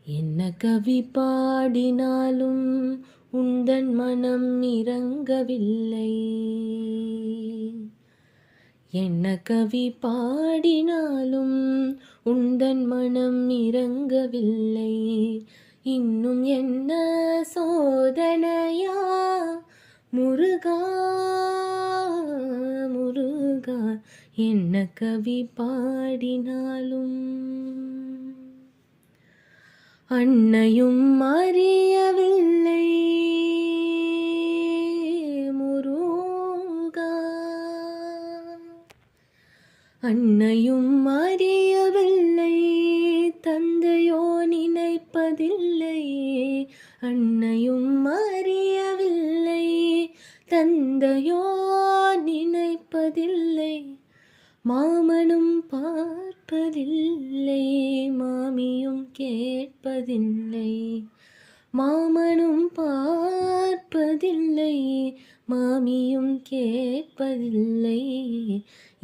என்ன கவி பாடினாலும் உந்தன் மனம் இறங்கவில்லை. என்ன கவி பாடினாலும் உந்தன் மனம் இறங்கவில்லை. இன்னும் என்ன சோதனையா முருகா முருகா, என்ன கவி பாடினாலும் அன்னையும் அறியவில்லை முருகா, அன்னையும் அறியவில்லை தந்தையோ நினைப்பதில்லை. அன்னையும் அறியவில்லை தந்தையோ நினைப்பதில்லை. மாமனும் பார்ப்பதில்லை மாமியும் கேட்பதில்லை. மாமனும் பார்ப்பதில்லை மாமியும் கேட்பதில்லை.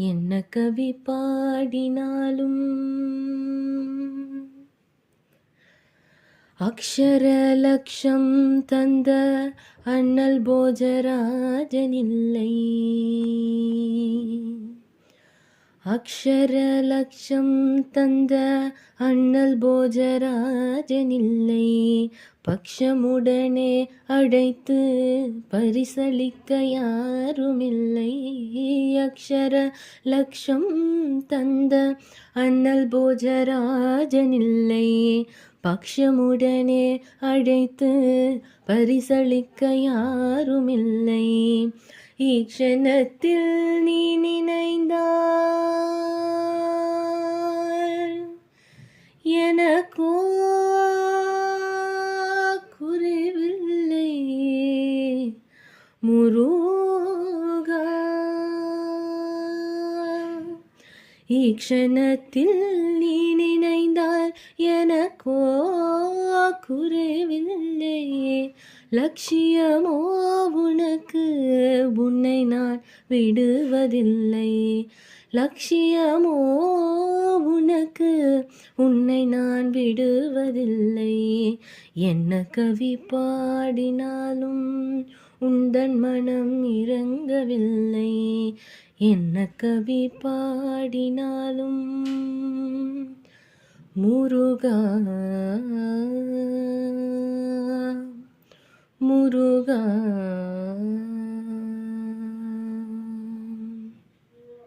என்ன கவி பாடினாலும் அக்ஷர லட்சம் தந்த அண்ணல் போஜராஜனில்லை. அக்ஷர லட்சம் தந்த அண்ணல் போஜராஜனில்லை. பக்ஷமுடனே அழைத்து பரிசளிக்க யாருமில்லை. அக்ஷர லட்சம் தந்த அண்ணல் போஜராஜனில்லை. பக்ஷமுடனே அழைத்து பரிசளிக்க யாருமில்லை. ஈக்ஷணத்தில் நீ நினைந்தால் எனக்கோ குறைவில்லை முருகா. ஈக்ஷணத்தில் நீ நினைந்தால் எனக்கோ குறைவில்லை. லட்சியமோ உனக்கு உன்னை நான் விடுவதில்லை. லட்சியமோ உனக்கு உன்னை நான் விடுவதில்லை. என்ன கவி பாடினாலும் உந்தன் மனம் இறங்கவில்லை. என்ன கவி பாடினாலும் முருகா முருகா.